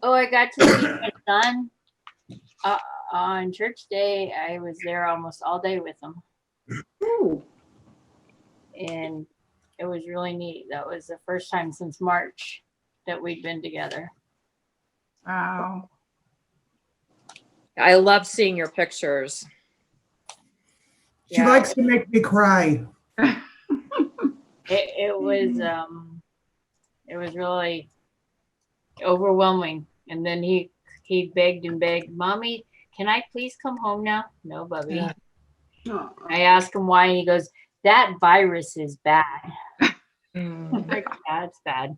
Oh, I got to see my son on church day. I was there almost all day with him. Ooh. And it was really neat. That was the first time since March that we'd been together. Wow. I love seeing your pictures. She likes to make me cry. It was really overwhelming. And then he begged and begged, Mommy, can I please come home now? No, Bubby. Oh. I asked him why, and he goes, that virus is bad. Mm. Like, yeah, it's bad.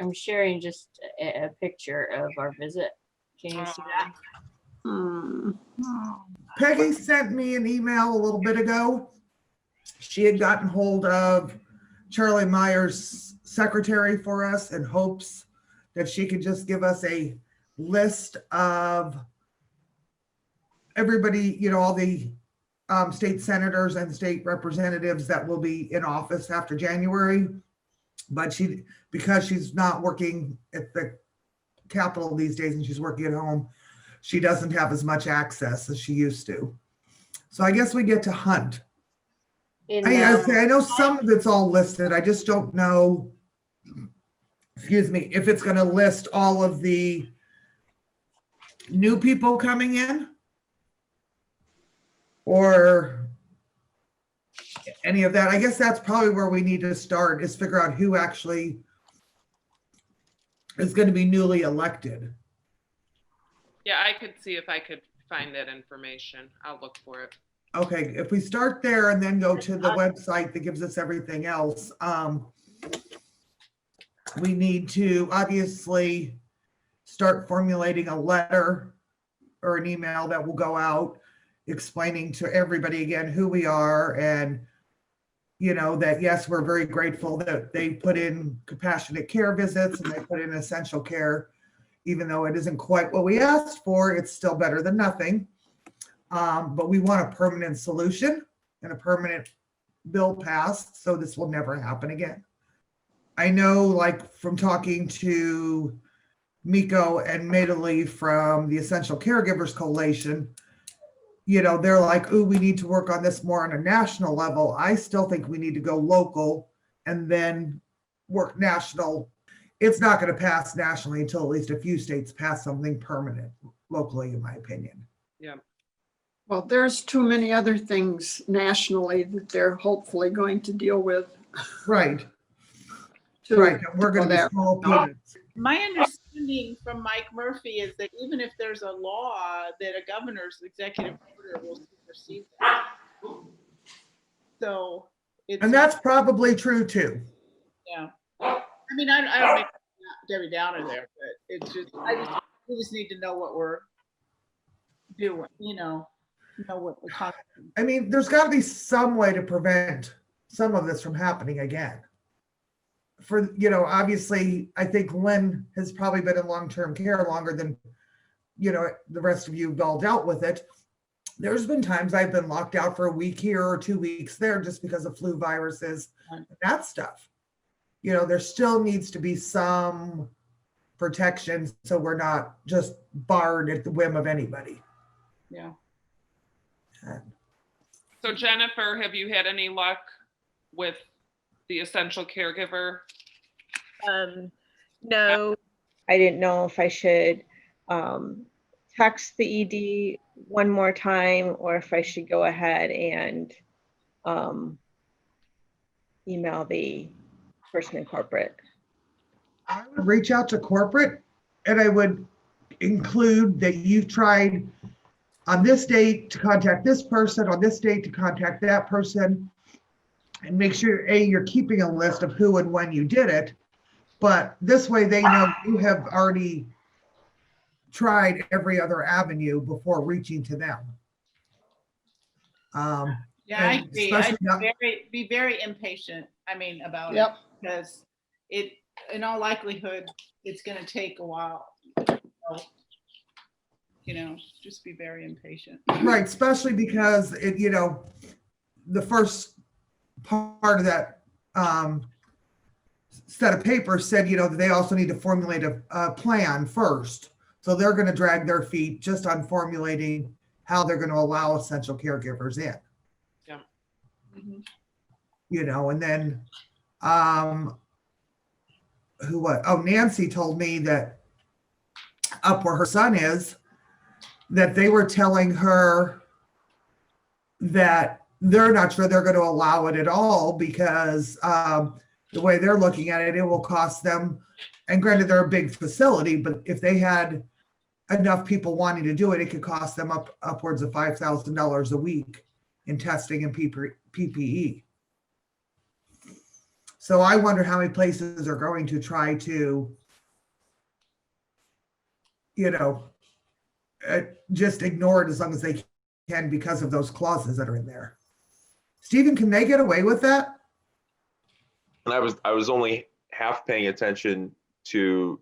I'm sharing just a picture of our visit. Can you see that? Hmm. Peggy sent me an email a little bit ago. She had gotten hold of Charlie Meyer's secretary for us in hopes that she could just give us a list of everybody, you know, all the state senators and state representatives that will be in office after January. But because she's not working at the Capitol these days and she's working at home, she doesn't have as much access as she used to. So I guess we get to hunt. I know some of it's all listed. I just don't know, excuse me, if it's going to list all of the new people coming in or any of that. I guess that's probably where we need to start, is figure out who actually is going to be newly elected. Yeah, I could see if I could find that information. I'll look for it. Okay, if we start there and then go to the website that gives us everything else, we need to obviously start formulating a letter or an email that will go out explaining to everybody again who we are, and you know that yes, we're very grateful that they put in compassionate care visits and they put in essential care. Even though it isn't quite what we asked for, it's still better than nothing. But we want a permanent solution and a permanent bill passed, so this will never happen again. I know, like from talking to Miko and Madely from the Essential Caregivers Coalition, you know, they're like, ooh, we need to work on this more on a national level. I still think we need to go local and then work national. It's not going to pass nationally until at least a few states pass something permanent locally, in my opinion. Yeah. Well, there's too many other things nationally that they're hopefully going to deal with. Right. Right. We're going to be small peanuts. My understanding from Mike Murphy is that even if there's a law, that a governor's executive order will supersede that. So it's, And that's probably true too. yeah. I mean, I don't make Debbie Downer there, but it's just, we just need to know what we're doing, you know what we're talking about. I mean, there's got to be some way to prevent some of this from happening again. For, you know, obviously, I think Lynn has probably been in long-term care longer than, you know, the rest of you all dealt with it. There's been times I've been locked out for a week here or 2 weeks there just because of flu viruses and that stuff. You know, there still needs to be some protection so we're not just barred at the whim of anybody. Yeah. So Jennifer, have you had any luck with the Essential Caregiver? No, I didn't know if I should text the ED one more time or if I should go ahead and email the person in corporate. I would reach out to corporate and I would include that you've tried on this date to contact this person, on this date to contact that person, and make sure you're keeping a list of who and when you did it. But this way they know you have already tried every other avenue before reaching to them. Yeah, I agree. I'd be very impatient. I mean, about it, because it, in all likelihood, it's going to take a while. You know, just be very impatient. Right, especially because it, you know, the first part of that set of papers said, that they also need to formulate a plan first. So they're going to drag their feet just on formulating how they're going to allow essential caregivers in. Yeah. Mhm. And then Nancy told me that up where her son is, that they were telling her that they're not sure they're going to allow it at all because the way they're looking at it, it will cost them, and granted they're a big facility, but if they had enough people wanting to do it, it could cost them upwards of $5,000 a week in testing and PPE. So I wonder how many places are going to try to, just ignore it as long as they can because of those clauses that are in there. Stephen, can they get away with that? And I was only half paying attention to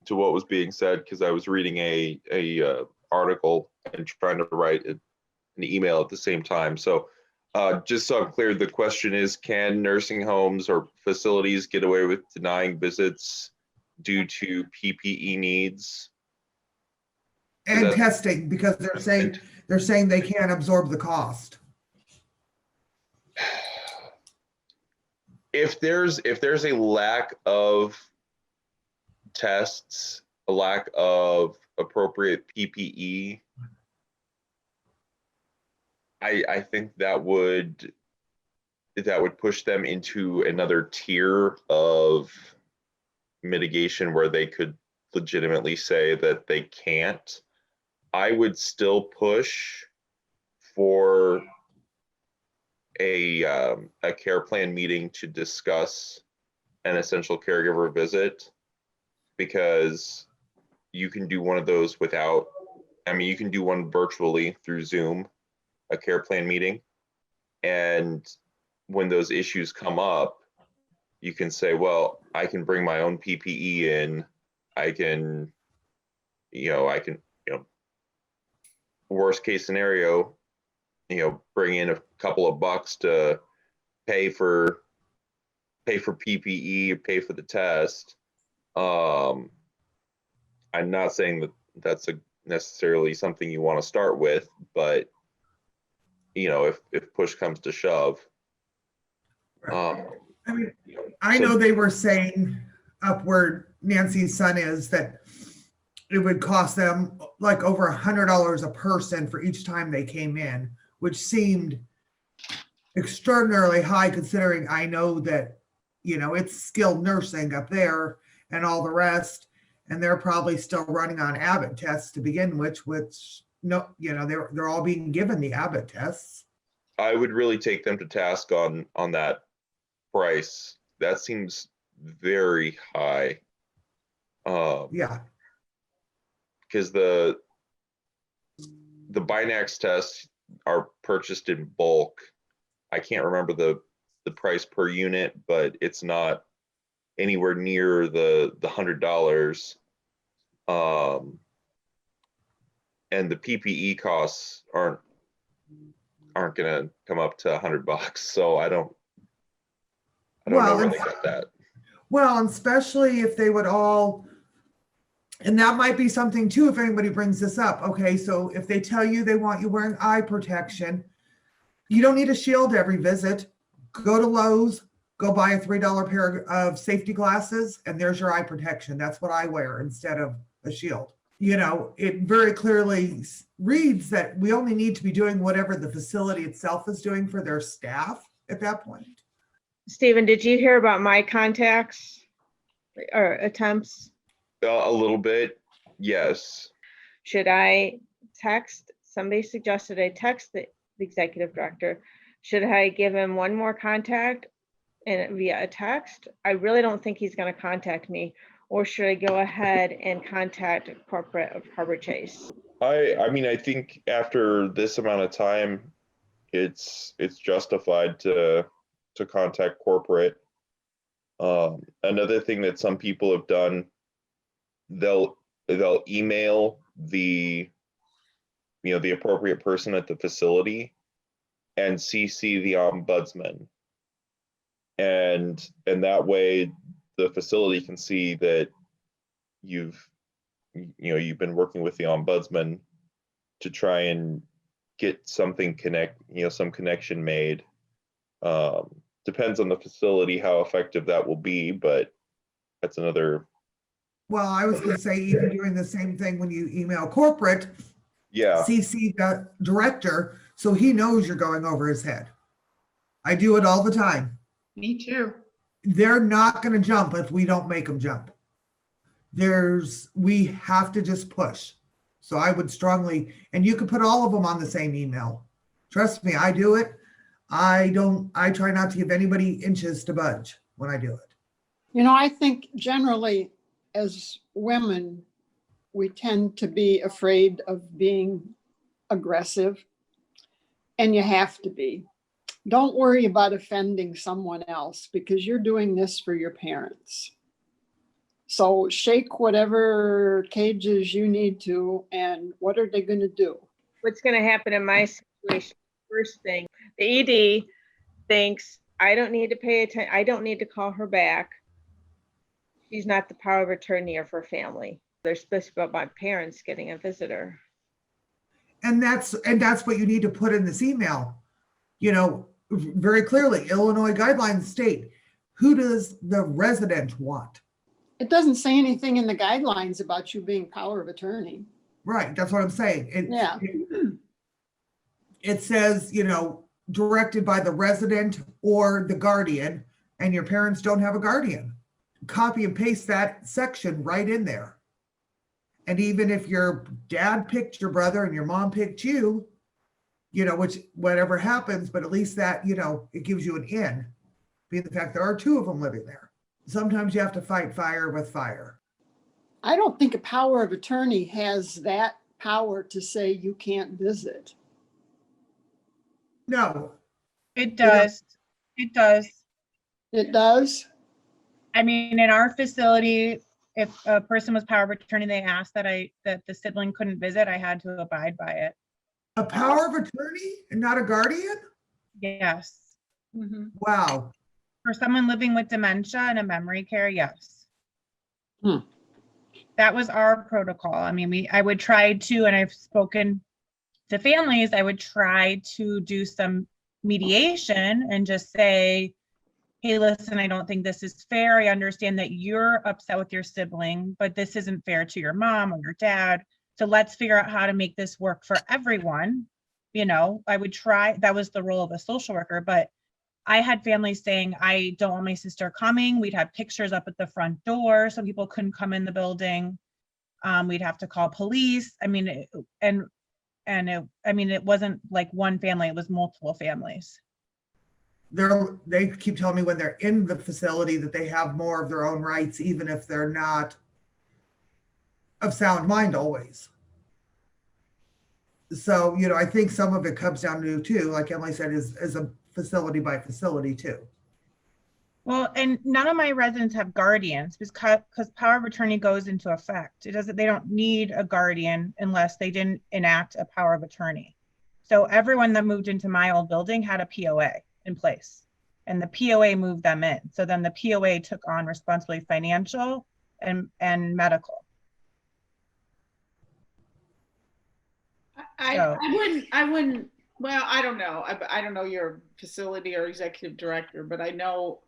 what was being said because I was reading a article and trying to write an email at the same time. So just so I'm clear, the question is, can nursing homes or facilities get away with denying visits due to PPE needs? And testing, because they're saying they can't absorb the cost. If there's a lack of tests, a lack of appropriate PPE, I think that would push them into another tier of mitigation where they could legitimately say that they can't. I would still push for a care plan meeting to discuss an essential caregiver visit, because you can do one of those without, you can do one virtually through Zoom, a care plan meeting. And when those issues come up, you can say, well, I can bring my own PPE in. I can, worst case scenario, bring in a couple of bucks to pay for PPE, pay for the test. I'm not saying that that's necessarily something you want to start with, but if push comes to shove. I know they were saying up where Nancy's son is that it would cost them like over $100 a person for each time they came in, which seemed extraordinarily high considering I know that, it's skilled nursing up there and all the rest. And they're probably still running on Abbott tests to begin with, which they're all being given the Abbott tests. I would really take them to task on that price. That seems very high. Yeah. Because the Binax tests are purchased in bulk. I can't remember the price per unit, but it's not anywhere near the $100. And the PPE costs aren't gonna come up to $100. So I don't know where they got that. Well, and especially if they would all, and that might be something too, if anybody brings this up. Okay, so if they tell you they want you wearing eye protection, you don't need a shield every visit. Go to Lowe's, go buy a $3 pair of safety glasses, and there's your eye protection. That's what I wear instead of a shield. It very clearly reads that we only need to be doing whatever the facility itself is doing for their staff at that point. Stephen, did you hear about my contacts or attempts? A little bit, yes. Should I text? Somebody suggested I text the executive director. Should I give him one more contact and via a text? I really don't think he's going to contact me. Or should I go ahead and contact corporate of Harbor Chase? I think after this amount of time, it's justified to contact corporate. Another thing that some people have done, they'll email the appropriate person at the facility and CC the ombudsman, and that way the facility can see that you've been working with the ombudsman to try and get something some connection made. Depends on the facility how effective that will be, but that's another. Well, I was gonna say even doing the same thing when you email corporate, Yeah, CC the director, so he knows you're going over his head. I do it all the time. Me too. They're not gonna jump if we don't make them jump. We have to just push. So I would strongly, and you could put all of them on the same email. Trust me, I do it. I try not to give anybody inches to budge when I do it. You know, I think generally as women, we tend to be afraid of being aggressive, and you have to be. Don't worry about offending someone else because you're doing this for your parents. So shake whatever cages you need to, and what are they going to do? What's going to happen in my situation? First thing, the ED thinks I don't need to pay attention. I don't need to call her back. She's not the power of attorney of her family. They're supposed to be about my parents getting a visitor. And that's what you need to put in this email. Very clearly, Illinois guidelines state, who does the resident want? It doesn't say anything in the guidelines about you being power of attorney. Right, that's what I'm saying. Yeah. It says, directed by the resident or the guardian, and your parents don't have a guardian. Copy and paste that section right in there. And even if your dad picked your brother and your mom picked you, which whatever happens, but at least that, it gives you an in, being the fact there are two of them living there. Sometimes you have to fight fire with fire. I don't think a power of attorney has that power to say you can't visit. No, It does. It does. It does? I mean, in our facility, if a person was power of attorney, they asked that the sibling couldn't visit, I had to abide by it. a power of attorney and not a guardian? Yes. Mm-hmm. Wow. For someone living with dementia and a memory care, yes. Hmm. That was our protocol. I mean, I would try to, and I've spoken to families, I would try to do some mediation and just say, hey, listen, I don't think this is fair. I understand that you're upset with your sibling, but this isn't fair to your mom or your dad. So let's figure out how to make this work for everyone. I would try, that was the role of a social worker, but I had families saying, I don't want my sister coming. We'd have pictures up at the front door so people couldn't come in the building. We'd have to call police. I mean, it wasn't like one family, it was multiple families. They keep telling me when they're in the facility that they have more of their own rights, even if they're not of sound mind always. So, I think some of it comes down to, too, like Emily said, is a facility by facility too. Well, and none of my residents have guardians because power of attorney goes into effect. They don't need a guardian unless they didn't enact a power of attorney. So everyone that moved into my old building had a POA in place, and the POA moved them in. So then the POA took on responsibility, financial and medical. I wouldn't, well, I don't know. I don't know your facility or executive director, but I know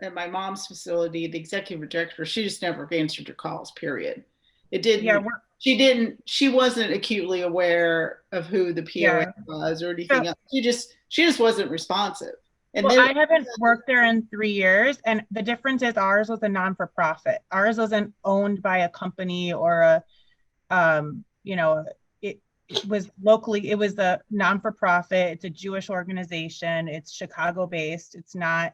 at my mom's facility, the executive director, she just never answered your calls, period. It didn't, yeah, she wasn't acutely aware of who the POA was or anything else. She just wasn't responsive. And well, I haven't worked there in 3 years, and the difference is ours was a non-for-profit. Ours wasn't owned by a company or it was locally, it was a non-for-profit. It's a Jewish organization. It's Chicago-based. It's not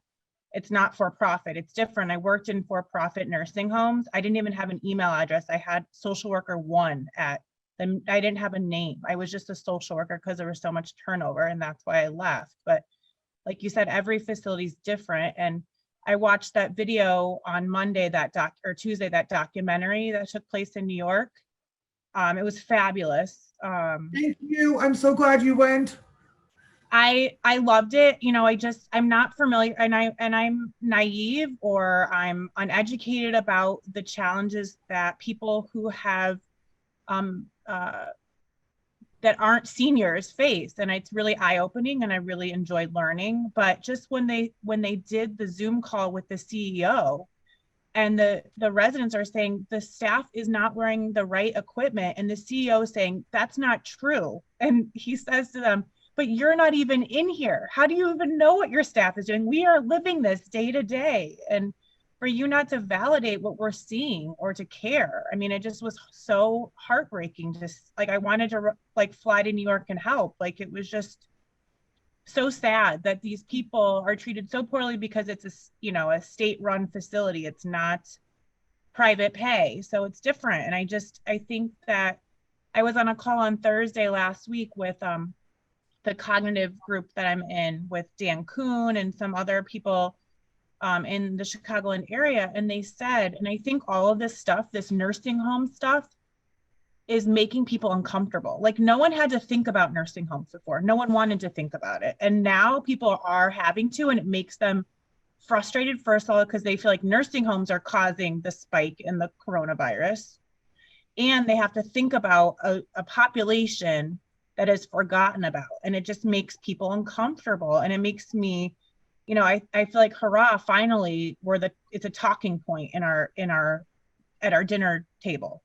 for profit. It's different. I worked in for-profit nursing homes. I didn't even have an email address. I had social worker 1 at them. I didn't have a name. I was just a social worker because there was so much turnover, and that's why I left. But like you said, every facility is different. And I watched that video on Monday, Tuesday, that documentary that took place in New York. It was fabulous. Thank you. I'm so glad you went. I loved it. You know, I'm not familiar, and I'm naive, or I'm uneducated about the challenges that people who have that aren't seniors face, and it's really eye-opening, and I really enjoyed learning. But just when they did the Zoom call with the CEO, and the residents are saying the staff is not wearing the right equipment, and the CEO is saying that's not true, and he says to them, but you're not even in here, how do you even know what your staff is doing? We are living this day to day. And for you not to validate what we're seeing or to care, I mean, it just was so heartbreaking. Just like I wanted to like fly to New York and help. Like it was just so sad that these people are treated so poorly because it's a state-run facility. It's not private pay, so it's different. And I think that I was on a call on Thursday last week with the cognitive group that I'm in, with Dan Kuhn and some other people in the Chicagoland area, and they said, and I think all of this stuff, this nursing home stuff, is making people uncomfortable. Like no one had to think about nursing homes before. No one wanted to think about it. And now people are having to, and it makes them frustrated, first of all, because they feel like nursing homes are causing the spike in the coronavirus. And they have to think about a population that is forgotten about. And it just makes people uncomfortable. And it makes me, I feel like, hurrah, finally, it's a talking point at our dinner table.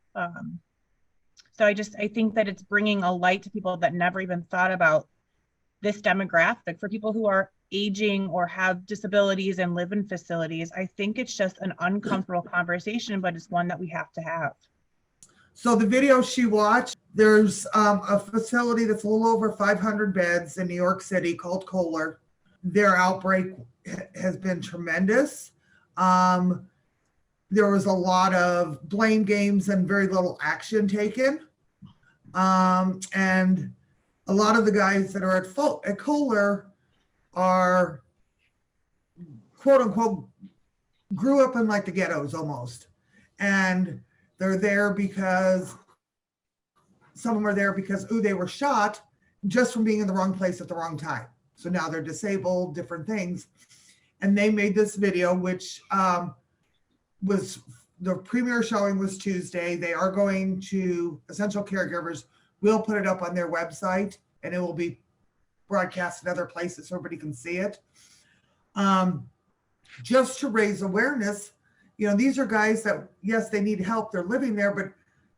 So I think that it's bringing a light to people that never even thought about this demographic. For people who are aging or have disabilities and live in facilities, I think it's just an uncomfortable conversation, but it's one that we have to have. So the video she watched, there's a facility that's a little over 500 beds in New York City called Kohler. Their outbreak has been tremendous. There was a lot of blame games and very little action taken. And a lot of the guys that are at Kohler are, quote unquote, grew up in like the ghettos almost. And they're there because some of them are there because, they were shot just from being in the wrong place at the wrong time. So now they're disabled, different things. And they made this video, which was the premiere showing was Tuesday. They are going to Essential Caregivers. We'll put it up on their website, and it will be broadcast in other places so everybody can see it. Just to raise awareness, these are guys that, yes, they need help. They're living there, but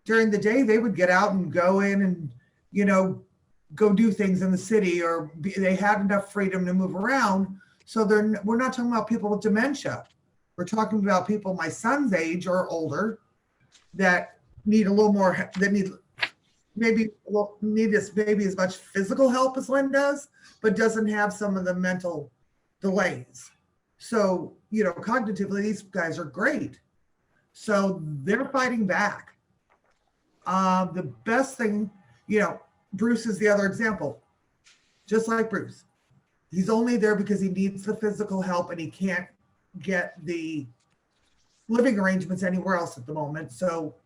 during the day they would get out and go in and, go do things in the city, or they had enough freedom to move around. So we're not talking about people with dementia. We're talking about people my son's age or older that need a little more, that need as much physical help as Lynn does, but doesn't have some of the mental delays. So, cognitively, these guys are great. So they're fighting back. The best thing, Bruce is the other example. Just like Bruce. He's only there because he needs the physical help and he can't get the living arrangements anywhere else at the moment. So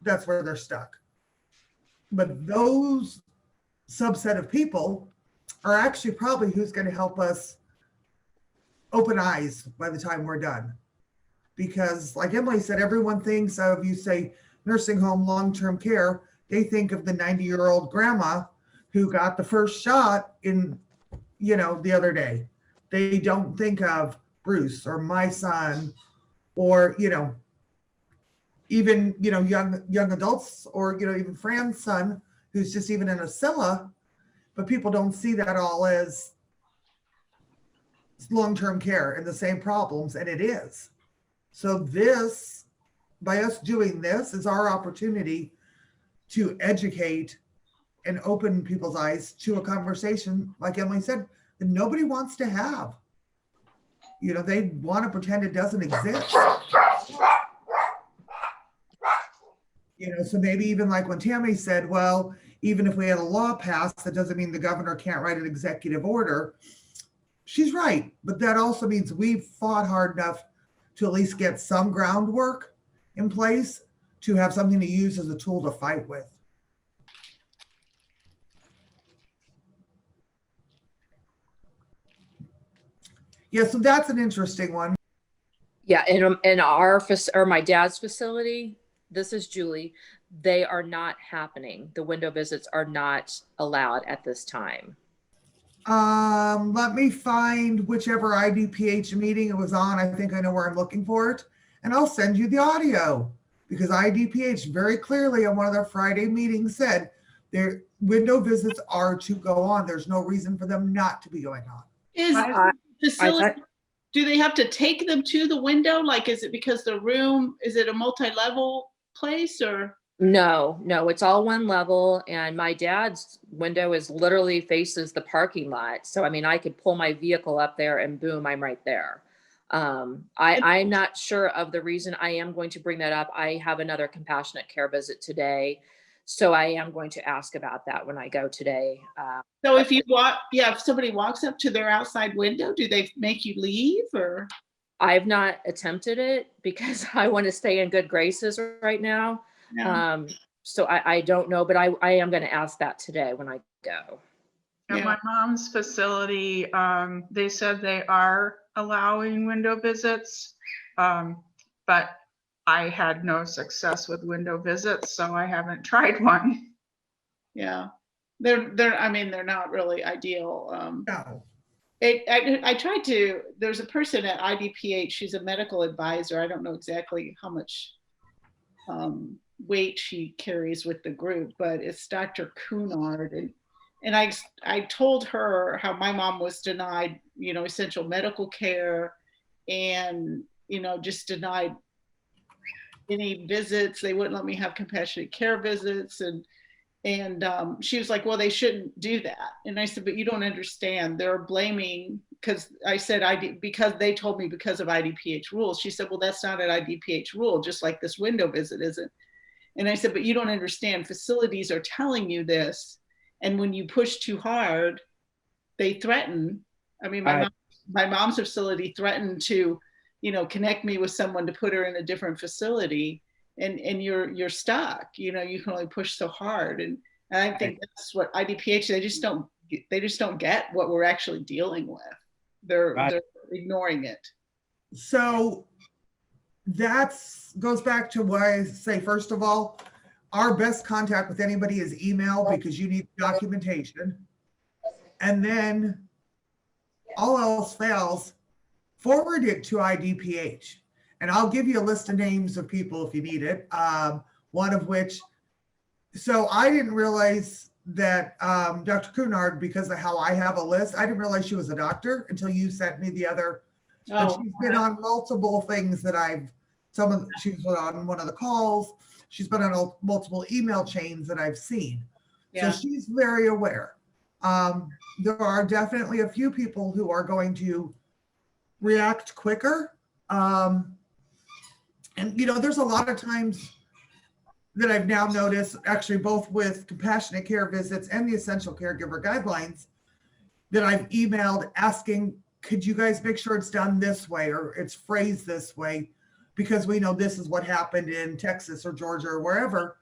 that's where they're stuck. But those subset of people are actually probably who's going to help us open eyes by the time we're done. Because like Emily said, everyone thinks of, you say nursing home, long-term care, they think of the 90-year-old grandma who got the first shot in, the other day. They don't think of Bruce or my son or, even, young adults or, even Fran's son, who's just even in a Scylla, but people don't see that all as long-term care and the same problems, and it is. So this, by us doing this, is our opportunity to educate and open people's eyes to a conversation, like Emily said, that nobody wants to have. They want to pretend it doesn't exist. So maybe even like when Tammy said, well, even if we had a law passed, that doesn't mean the governor can't write an executive order. She's right, but that also means we've fought hard enough to at least get some groundwork in place to have something to use as a tool to fight with. Yeah, so that's an interesting one. Yeah, in my dad's facility, this is Julie, they are not happening. The window visits are not allowed at this time. Let me find whichever IDPH meeting it was on. I think I know where I'm looking for it. And I'll send you the audio because IDPH very clearly on one of their Friday meetings said their window visits are to go on. There's no reason for them not to be going on. Is I- facility, do they have to take them to the window? Like, is it because the room, is it a multi-level place or? No, it's all one level, and my dad's window is literally faces the parking lot. So I mean, I could pull my vehicle up there and boom, I'm right there. I'm not sure of the reason. I am going to bring that up. I have another compassionate care visit today, so I am going to ask about that when I go today. So if if somebody walks up to their outside window, do they make you leave or? I've not attempted it because I want to stay in good graces right now. Yeah. So I don't know, but I am going to ask that today when I go. At my mom's facility, they said they are allowing window visits, but I had no success with window visits, so I haven't tried one. Yeah, I mean, they're not really ideal. No. I tried to, there's a person at IDPH, she's a medical advisor. I don't know exactly how much weight she carries with the group, but it's Dr. Cunard. And I told her how my mom was denied, essential medical care and, just denied any visits. They wouldn't let me have compassionate care visits. And she was like, well, they shouldn't do that. And I said, but you don't understand. They're blaming, because I said, because they told me because of IDPH rules. She said, well, that's not an IDPH rule, just like this window visit isn't. And I said, but you don't understand. Facilities are telling you this. And when you push too hard, they threaten. I mean, my mom's facility threatened to, connect me with someone to put her in a different facility. And you're stuck, you can only push so hard. And I think that's what IDPH, they just don't get what we're actually dealing with. They're ignoring it. So goes back to what I say, first of all, our best contact with anybody is email because you need documentation. And then all else fails, forward it to IDPH. And I'll give you a list of names of people if you need it. One of which, so I didn't realize that Dr. Cunard, because of how I have a list, I didn't realize she was a doctor until you sent me the other. And she's been on multiple things that she's been on one of the calls. She's been on multiple email chains that I've seen. Yeah. So she's very aware. There are definitely a few people who are going to react quicker. And, there's a lot of times that I've now noticed, actually both with compassionate care visits and the Essential Caregiver Guidelines, that I've emailed asking, could you guys make sure it's done this way or it's phrased this way? Because we know this is what happened in Texas or Georgia or wherever.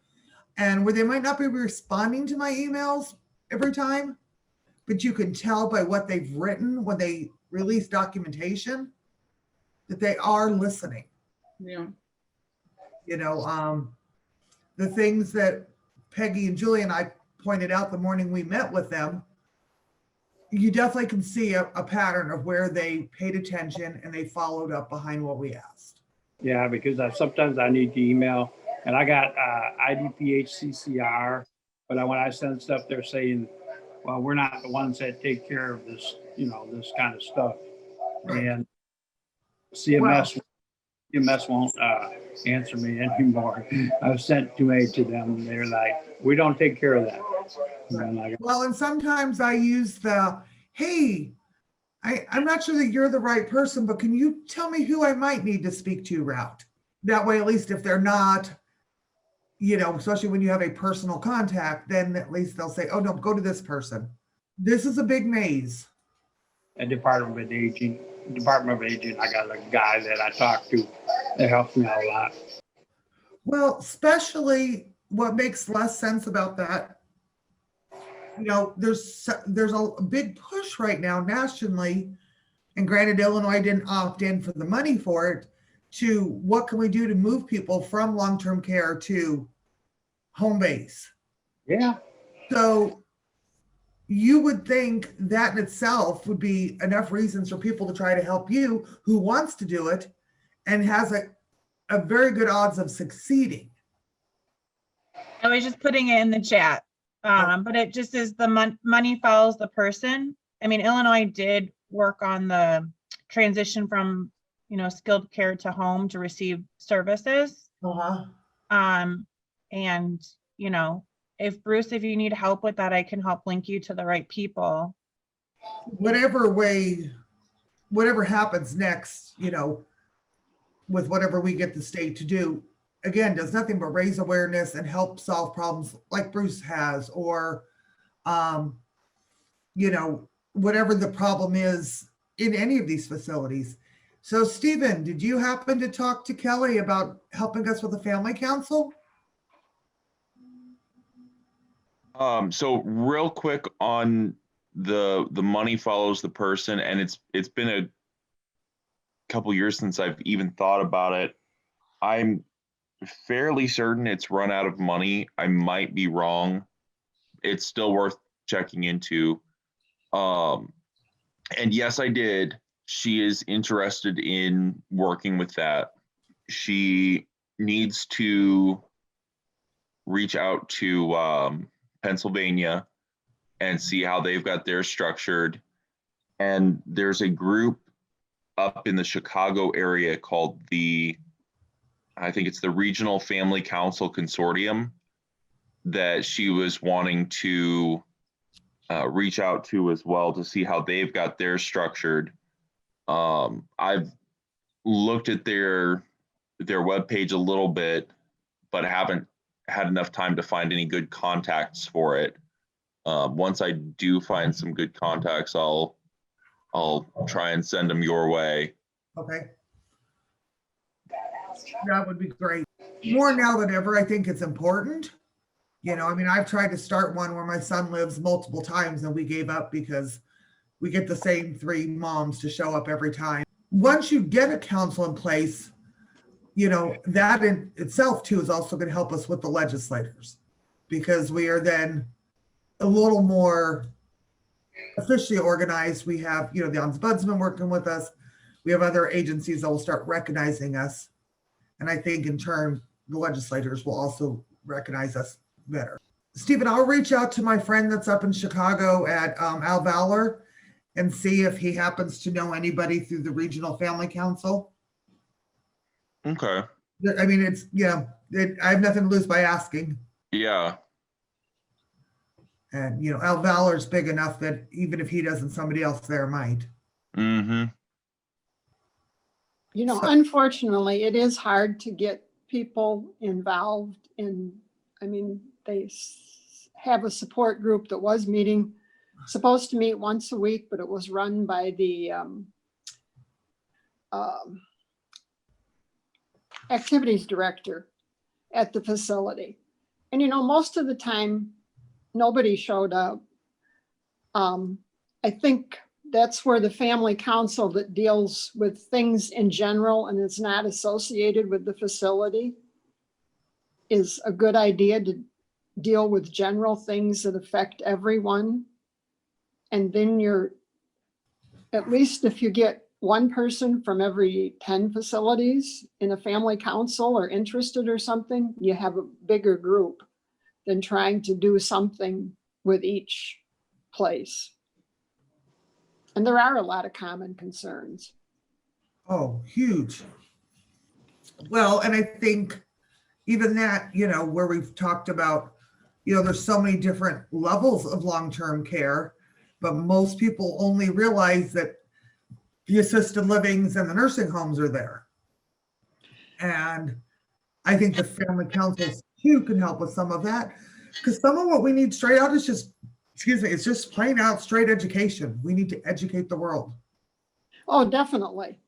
And where they might not be responding to my emails every time, but you can tell by what they've written when they release documentation that they are listening. Yeah. The things that Peggy and Julie and I pointed out the morning we met with them, you definitely can see a pattern of where they paid attention and they followed up behind what we asked. Yeah, because sometimes I need to email, and I got IDPH CCR, but when I send stuff, they're saying, well, we're not the ones that take care of this, this kind of stuff. Right. And CMS won't answer me anymore. I've sent 2A to them, and they're like, we don't take care of that. And sometimes I use hey, I'm not sure that you're the right person, but can you tell me who I might need to speak to route? That way, at least if they're not, especially when you have a personal contact, then at least they'll say, oh, no, go to this person. This is a big maze. At Department of Aging, I got a guy that I talk to that helps me out a lot. Well, especially what makes less sense about that, there's a big push right now nationally and granted, Illinois didn't opt in for the money for it, to what can we do to move people from long-term care to home base? Yeah, So you would think that in itself would be enough reasons for people to try to help you who wants to do it and has a very good odds of succeeding. I was just putting it in the chat. But it just is the money follows the person. I mean, Illinois did work on the transition from, skilled care to home to receive services. Uh-huh. And, if Bruce, if you need help with that, I can help link you to the right people. Whatever happens next, with whatever we get the state to do, again, does nothing but raise awareness and help solve problems like Bruce has, or, whatever the problem is in any of these facilities. So Stephen, did you happen to talk to Kelly about helping us with the family council? So real quick on the money follows the person, and it's been a couple years since I've even thought about it. I'm fairly certain it's run out of money. I might be wrong. It's still worth checking into. And yes, I did. She is interested in working with that. She needs to reach out to Pennsylvania and see how they've got theirs structured. And there's a group up in the Chicago area called I think it's the Regional Family Council Consortium, that she was wanting to reach out to as well to see how they've got theirs structured. I've looked at their webpage a little bit, but haven't had enough time to find any good contacts for it. Once I do find some good contacts, I'll try and send them your way. Okay. That would be great. More now than ever, I think it's important. I've tried to start one where my son lives multiple times and we gave up because we get the same 3 moms to show up every time. Once you get a council in place, that in itself too is also going to help us with the legislators, because we are then a little more officially organized. We have, the ombudsman working with us. We have other agencies that will start recognizing us. And I think in turn, the legislators will also recognize us better. Stephen, I'll reach out to my friend that's up in Chicago at Al Valor and see if he happens to know anybody through the Regional Family Council. Okay. I mean, I have nothing to lose by asking. Yeah. And, Al Valor's big enough that even if he doesn't, somebody else there might. Mm-hmm. Unfortunately, it is hard to get people involved they have a support group that was supposed to meet once a week, but it was run by the activities director at the facility. And, most of the time, nobody showed up. I think that's where the family council that deals with things in general and is not associated with the facility is a good idea, to deal with general things that affect everyone. And then at least if you get one person from every 10 facilities in a family council or interested or something, you have a bigger group than trying to do something with each place. And there are a lot of common concerns. Oh, huge. Well, and I think even that, where we've talked about, there's so many different levels of long-term care, but most people only realize that the assisted livings and the nursing homes are there. And I think the family councils too can help with some of that, because some of what we need straight out is it's just plain out straight education. We need to educate the world. Oh, definitely.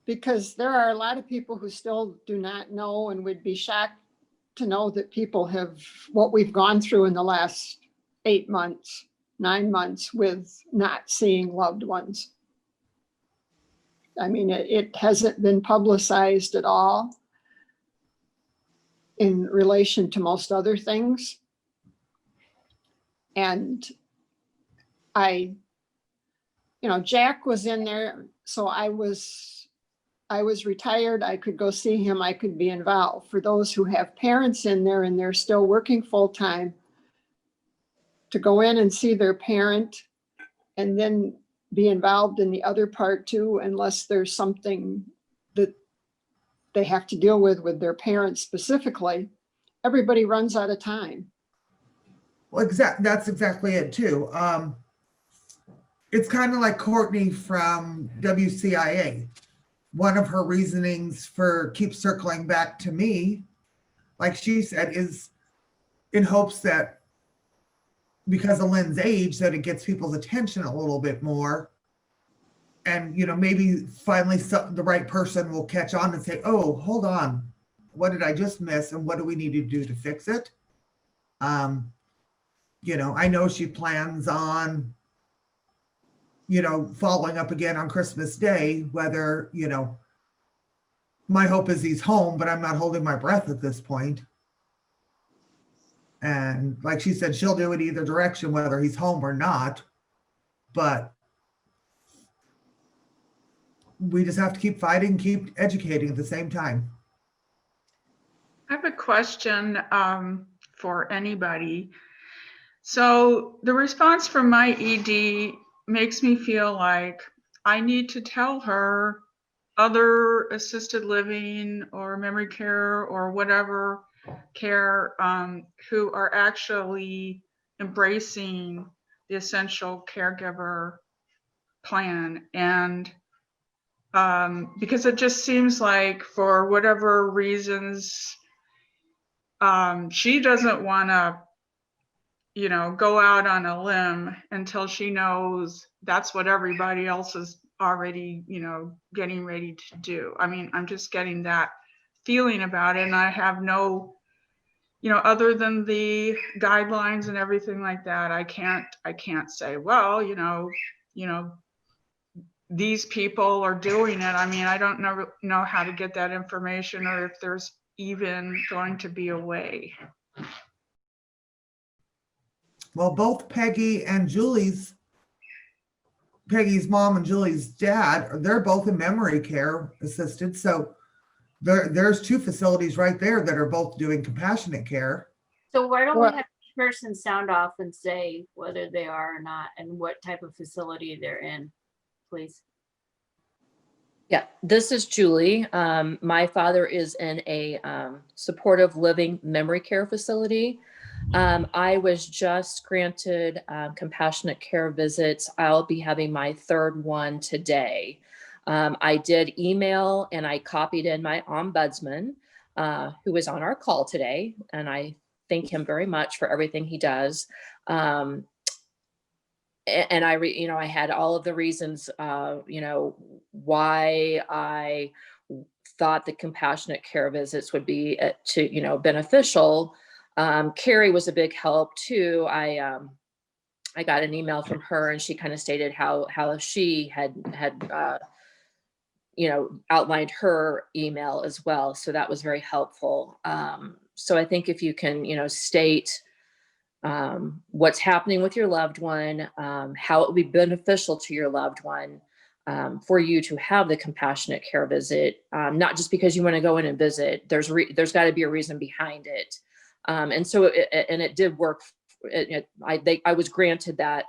Because there are a lot of people who still do not know and would be shocked to know that people have what we've gone through in the last 8 months, 9 months with not seeing loved ones. I mean, it hasn't been publicized at all in relation to most other things. And Jack was in there, so I was retired. I could go see him. I could be involved. For those who have parents in there and they're still working full time, to go in and see their parent and then be involved in the other part too, unless there's something that they have to deal with their parents specifically, everybody runs out of time. Well, that's exactly it too. It's kind of like Courtney from WCIA. One of her reasonings for keep circling back to me, like she said, is in hopes that because of Lynn's age, that it gets people's attention a little bit more. And, maybe finally the right person will catch on and say, oh, hold on, what did I just miss? And what do we need to do to fix it? I know she plans on, following up again on Christmas Day, whether, my hope is he's home, but I'm not holding my breath at this point. And like she said, she'll do it either direction, whether he's home or not. But we just have to keep fighting, keep educating at the same time. I have a question for anybody. So the response from my ED makes me feel like I need to tell her other assisted living or memory care or whatever care who are actually embracing the essential caregiver plan. And because it just seems like for whatever reasons, she doesn't want to, go out on a limb until she knows that's what everybody else is already, getting ready to do. I mean, I'm just getting that feeling about it. And I have no, other than the guidelines and everything like that, I can't say, well, these people are doing it. I mean, I don't know how to get that information or if there's even going to be a way. Well, both Peggy's mom and Julie's dad, they're both in memory care assisted. So there's two facilities right there that are both doing compassionate care. So why don't we have each person sound off and say whether they are or not and what type of facility they're in, please? Yeah, this is Julie. My father is in a supportive living memory care facility. I was just granted compassionate care visits. I'll be having my third one today. I did email and I copied in my ombudsman, who was on our call today, and I thank him very much for everything he does. And I had all of the reasons, why I thought the compassionate care visits would be beneficial. Carrie was a big help too. I got an email from her and she kind of stated how she had outlined her email as well. So that was very helpful. So I think if you can, state what's happening with your loved one, how it will be beneficial to your loved one, for you to have the compassionate care visit, not just because you want to go in and visit. There's got to be a reason behind it. And so it did work. I was granted that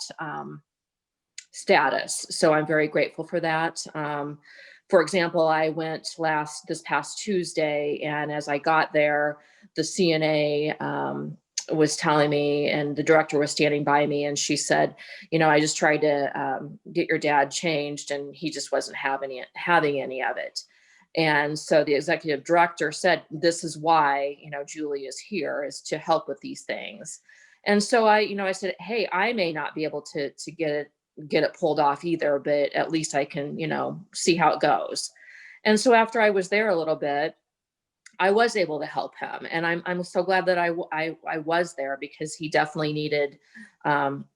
status, so I'm very grateful for that. For example, I went this past Tuesday, and as I got there, the CNA was telling me, and the director was standing by me, and she said, I just tried to get your dad changed, and he just wasn't having any of it. And so the executive director said, this is why, Julie is here, is to help with these things. And so I said, hey, I may not be able to get it pulled off either, but at least I can, see how it goes. And so after I was there a little bit, I was able to help him. And I'm so glad that I was there, because he definitely needed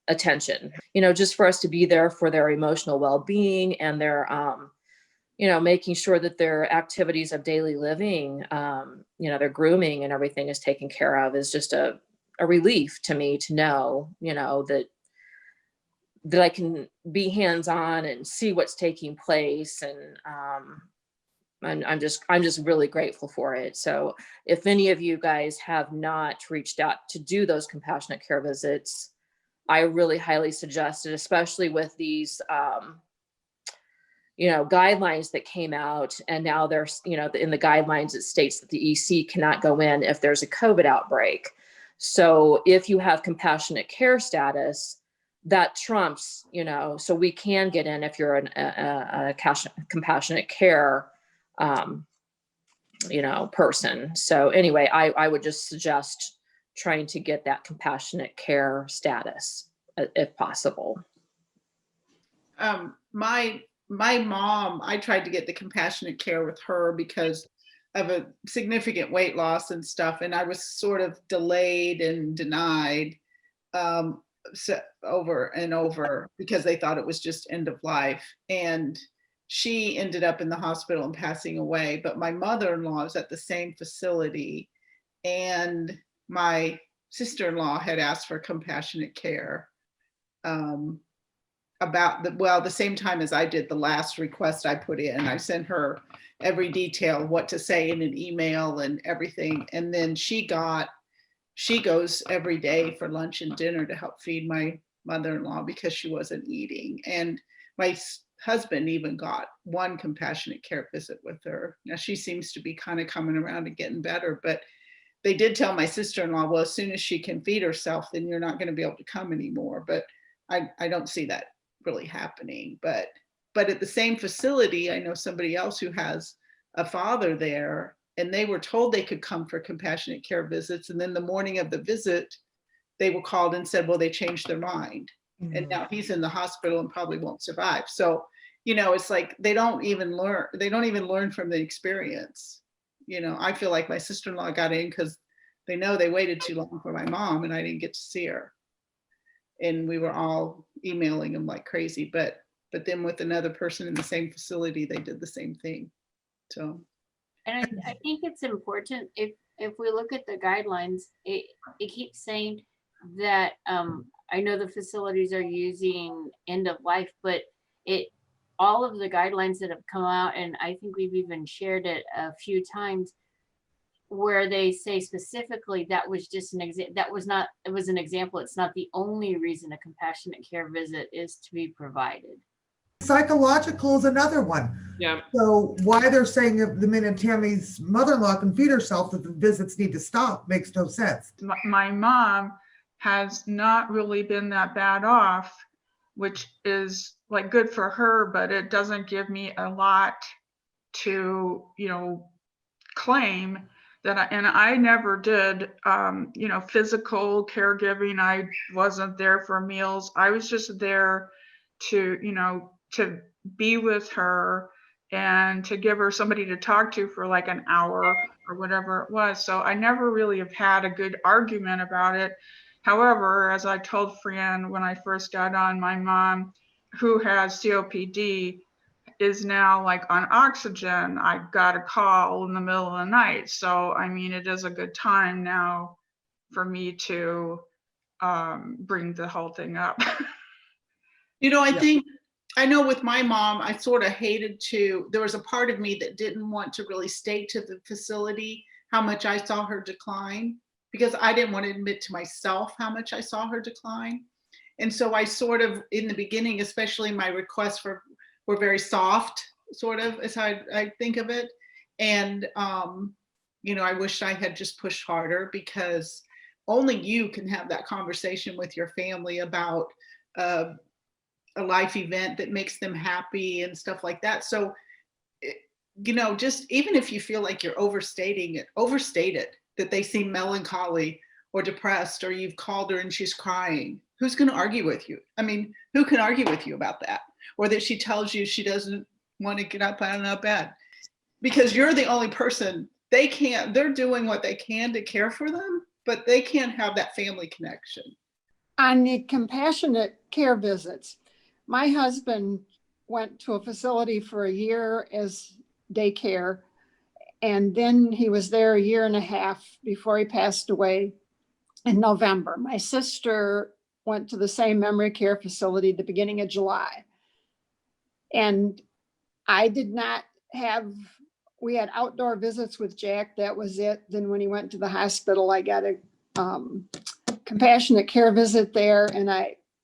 attention, just for us to be there for their emotional well-being and their, making sure that their activities of daily living, their grooming and everything is taken care of is just a relief to me to know, that I can be hands-on and see what's taking place. And I'm just really grateful for it. So if any of you guys have not reached out to do those compassionate care visits, I really highly suggest it, especially with these, guidelines that came out. And now there's, in the guidelines, it states that the EC cannot go in if there's a COVID outbreak. So if you have compassionate care status, that trumps, so we can get in if you're a compassionate care, person. So anyway, I would just suggest trying to get that compassionate care status if possible. My mom, I tried to get the compassionate care with her because of a significant weight loss and stuff. And I was sort of delayed and denied over and over because they thought it was just end of life. And she ended up in the hospital and passing away. But my mother-in-law is at the same facility. And my sister-in-law had asked for compassionate care about the same time as I did the last request I put in. I sent her every detail, what to say in an email and everything. And then she goes every day for lunch and dinner to help feed my mother-in-law because she wasn't eating. And my husband even got one compassionate care visit with her. Now she seems to be kind of coming around and getting better, but they did tell my sister-in-law, well, as soon as she can feed herself, then you're not going to be able to come anymore. But I don't see that really happening. But at the same facility, I know somebody else who has a father there, and they were told they could come for compassionate care visits. And then the morning of the visit, they were called and said, well, they changed their mind. Mm-hmm. And now he's in the hospital and probably won't survive. So, it's like they don't even learn from the experience. I feel like my sister-in-law got in because they know they waited too long for my mom and I didn't get to see her. And we were all emailing them like crazy, but then with another person in the same facility, they did the same thing. So. And I think it's important if we look at the guidelines, it keeps saying that I know the facilities are using end of life, but all of the guidelines that have come out, and I think we've even shared it a few times, where they say specifically that was just an example. It was an example. It's not the only reason a compassionate care visit is to be provided. Psychological is another one. Yeah. So why they're saying the minute Tammy's mother-in-law can feed herself that the visits need to stop makes no sense. My mom has not really been that bad off, which is like good for her, but it doesn't give me a lot to, claim that I never did, physical caregiving. I wasn't there for meals. I was just there to, to be with her and to give her somebody to talk to for like an hour or whatever it was. So I never really have had a good argument about it. However, as I told Fran when I first got on, my mom, who has COPD, is now like on oxygen. I got a call in the middle of the night. So, I mean, it is a good time now for me to bring the whole thing up. I know with my mom, I sort of hated there was a part of me that didn't want to really state to the facility how much I saw her decline, because I didn't want to admit to myself how much I saw her decline. And so I sort of, in the beginning, especially my requests were very soft, sort of, as I think of it. And, I wish I had just pushed harder, because only you can have that conversation with your family about a life event that makes them happy and stuff like that. So, just even if you feel like you're overstating it, overstate it, that they seem melancholy or depressed, or you've called her and she's crying. Who's going to argue with you? I mean, who can argue with you about that? Or that she tells you she doesn't want to get up out of bed, because you're the only person. They're doing what they can to care for them, but they can't have that family connection. On the compassionate care visits, my husband went to a facility for a year as daycare. And then he was there a year and a half before he passed away in November. My sister went to the same memory care facility at the beginning of July. And I did not have, we had outdoor visits with Jack. That was it. Then when he went to the hospital, I got a compassionate care visit there, and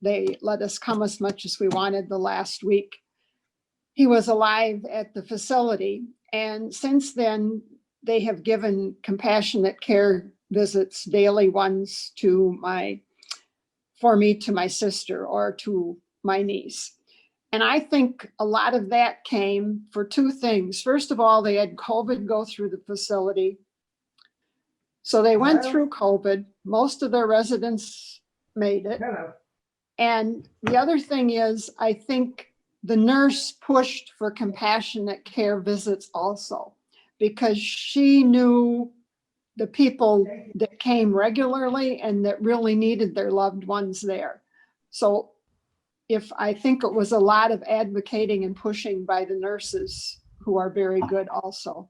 they let us come as much as we wanted the last week he was alive at the facility. And since then, they have given compassionate care visits, daily ones for me to my sister or to my niece. And I think a lot of that came for two things. First of all, they had COVID go through the facility. So they went through COVID. Most of their residents made it. And the other thing is, I think the nurse pushed for compassionate care visits also, because she knew the people that came regularly and that really needed their loved ones there. So I think it was a lot of advocating and pushing by the nurses, who are very good also.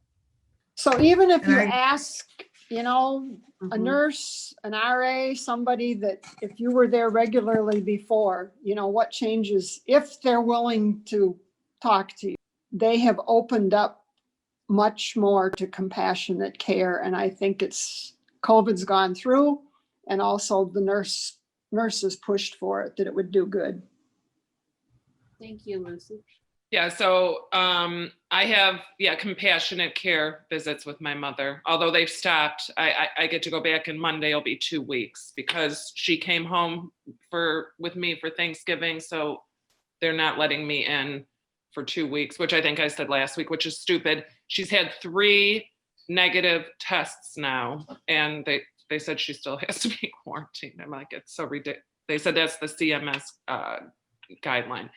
So even if you ask, a nurse, an RA, somebody that if you were there regularly before, what changes, if they're willing to talk to you, they have opened up much more to compassionate care. And I think COVID's gone through, and also the nurses pushed for it, that it would do good. Thank you, Lucy. Yeah, so I have, compassionate care visits with my mother. Although they've stopped, I get to go back, and Monday will be 2 weeks, because she came home with me for Thanksgiving. So they're not letting me in for 2 weeks, which I think I said last week, which is stupid. She's had 3 negative tests now, and they said she still has to be quarantined. I'm like, it's so ridiculous. They said that's the CMS guideline.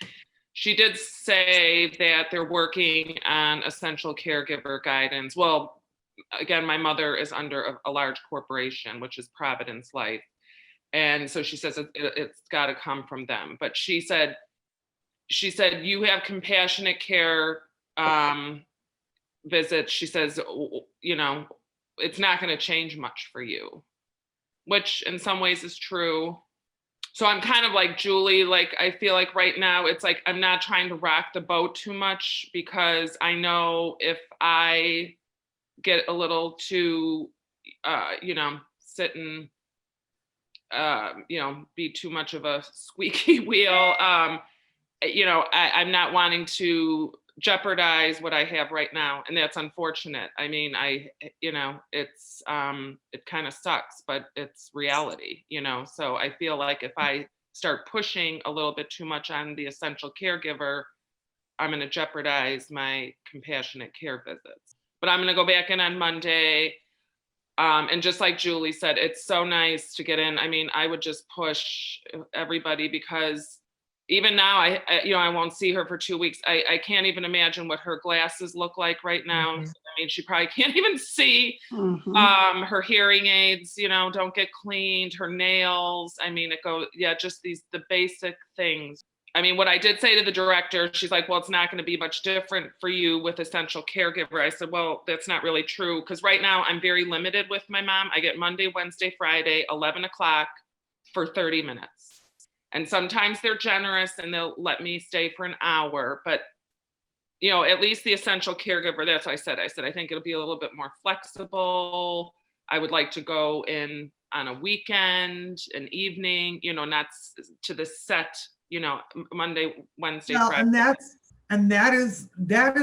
She did say that they're working on Essential Caregiver Guidance. Well, again, my mother is under a large corporation, which is Providence Life. And so she says it's got to come from them. But she said, you have compassionate care visits. She says, it's not going to change much for you, which in some ways is true. So I'm kind of like Julie, like I feel like right now it's like I'm not trying to rock the boat too much, because I know if I get a little too, sit and, be too much of a squeaky wheel, I'm not wanting to jeopardize what I have right now. And that's unfortunate. I mean, it's, it kind of sucks, but it's reality, so I feel like if I start pushing a little bit too much on the essential caregiver, I'm going to jeopardize my compassionate care visits. But I'm going to go back in on Monday. And just like Julie said, it's so nice to get in. I mean, I would just push everybody, because even now, I won't see her for 2 weeks. I can't even imagine what her glasses look like right now. Mm-hmm. I mean, she probably can't even see. Mm-hmm. Her hearing aids, don't get cleaned. Her nails. I mean, just the basic things. I mean, what I did say to the director, she's like, well, it's not going to be much different for you with Essential Caregiver. I said, well, that's not really true, because right now I'm very limited with my mom. I get Monday, Wednesday, Friday, 11 o'clock for 30 minutes. And sometimes they're generous and they'll let me stay for an hour, but at least the essential caregiver, that's what I said. I think it'll be a little bit more flexible. I would like to go in on a weekend, an evening, not to the set, Monday, Wednesday, Friday. And that is that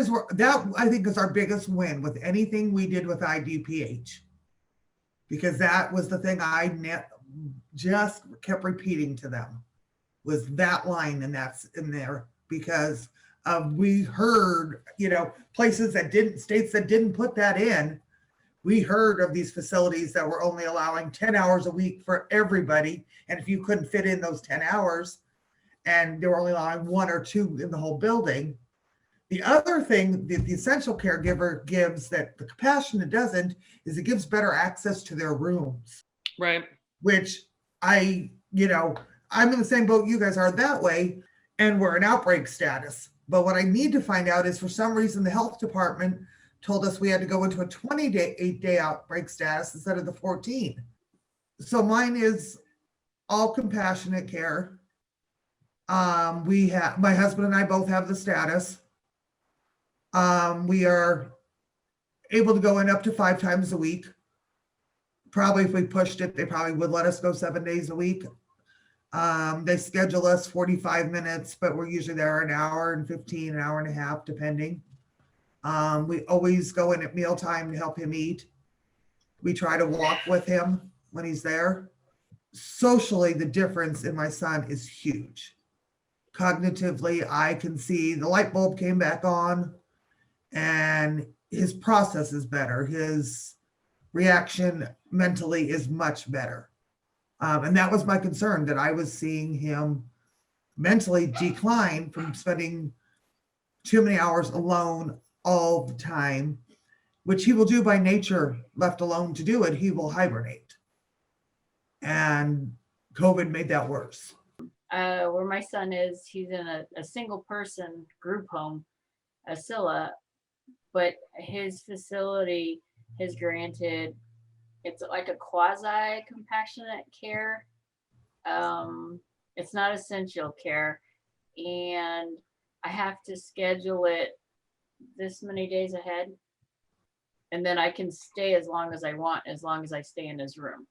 I think is our biggest win with anything we did with IDPH, because that was the thing I just kept repeating to them, was that line, and that's in there, because we heard, states that didn't put that in. We heard of these facilities that were only allowing 10 hours a week for everybody. And if you couldn't fit in those 10 hours, and they were only allowing 1 or 2 in the whole building. The other thing that the essential caregiver gives that the compassionate doesn't is it gives better access to their rooms. Right. Which I'm in the same boat you guys are that way, and we're in outbreak status. But what I need to find out is, for some reason, the health department told us we had to go into a 8-day outbreak status instead of the 14. So mine is all compassionate care. My husband and I both have the status. We are able to go in up to 5 times a week. Probably if we pushed it, they probably would let us go 7 days a week. They schedule us 45 minutes, but we're usually there an hour and 15, an hour and a half, depending. We always go in at mealtime to help him eat. We try to walk with him when he's there. Socially, the difference in my son is huge. Cognitively, I can see the light bulb came back on, and his process is better. His reaction mentally is much better. And that was my concern, that I was seeing him mentally decline from spending too many hours alone all the time, which he will do by nature. Left alone to do it, he will hibernate. And COVID made that worse. Where my son is, he's in a single person group home, Asila, but his facility has granted, it's like a quasi compassionate care. It's not essential care, and I have to schedule it this many days ahead, and then I can stay as long as I want, as long as I stay in his room.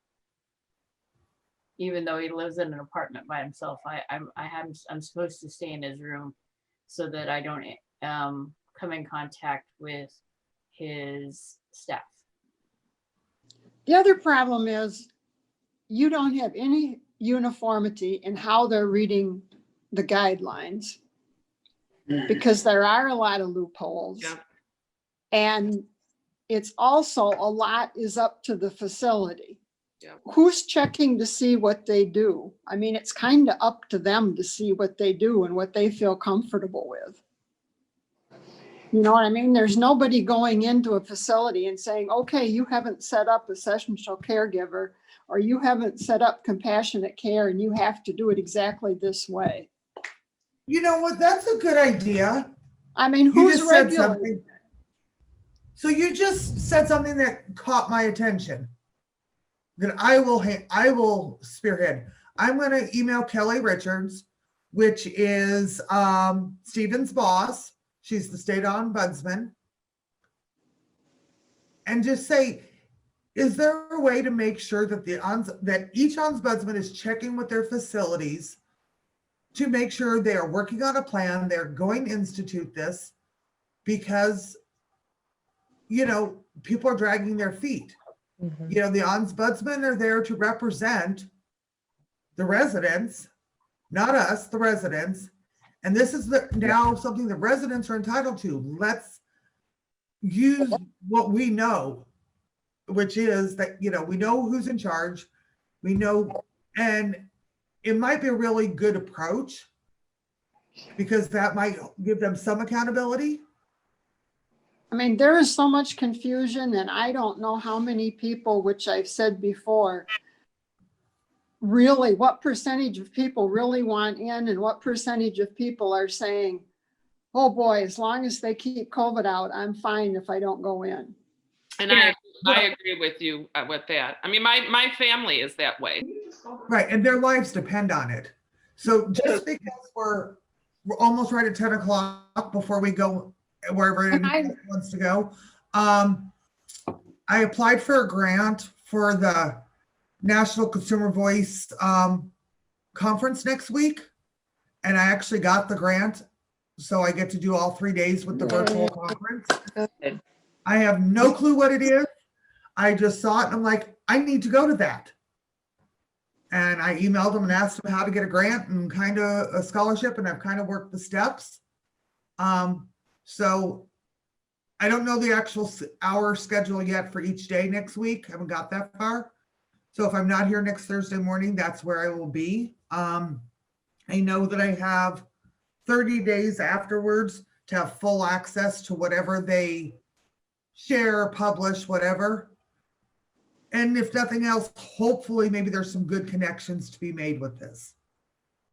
Even though he lives in an apartment by himself, I'm supposed to stay in his room so that I don't come in contact with his staff. The other problem is you don't have any uniformity in how they're reading the guidelines, because there are a lot of loopholes. Yeah. And it's also, a lot is up to the facility. Yeah. Who's checking to see what they do? I mean, it's kind of up to them to see what they do and what they feel comfortable with. You know what I mean? There's nobody going into a facility and saying, okay, you haven't set up essential caregiver, or you haven't set up compassionate care, and you have to do it exactly this way. You know what? That's a good idea. I mean, You who's just said regulating? something. So you just said something that caught my attention, that I will spearhead. I'm going to email Kelly Richards, which is Stephen's boss. She's the state ombudsman. And just say, is there a way to make sure that that each ombudsman is checking with their facilities to make sure they are working on a plan, they're going to institute this, because, you know, people are dragging their feet. Mhm. You know, the ombudsmen are there to represent the residents, not us, the residents. And this is now something the residents are entitled to. Let's use what we know, which is that, you know, we know who's in charge. We know, and it might be a really good approach, because that might give them some accountability. I mean, there is so much confusion, and I don't know how many people, which I've said before, really, what percentage of people really want in, and what percentage of people are saying, oh boy, as long as they keep COVID out, I'm fine if I don't go in. And I agree with you with that. I mean, my family is that way. Right, and their lives depend on it. So just because we're almost right at 10 o'clock before we go wherever anyone wants to go, I applied for a grant for the National Consumer Voice conference next week, and I actually got the grant, so I get to do all 3 days with the virtual conference. Good. I have no clue what it is. I just saw it and I'm like, I need to go to that. And I emailed them and asked them how to get a grant and kind of a scholarship, and I've kind of worked the steps. So I don't know the actual hour schedule yet for each day next week. I haven't got that far. So if I'm not here next Thursday morning, that's where I will be. I know that I have 30 days afterwards to have full access to whatever they share, publish, whatever. And if nothing else, hopefully maybe there's some good connections to be made with this.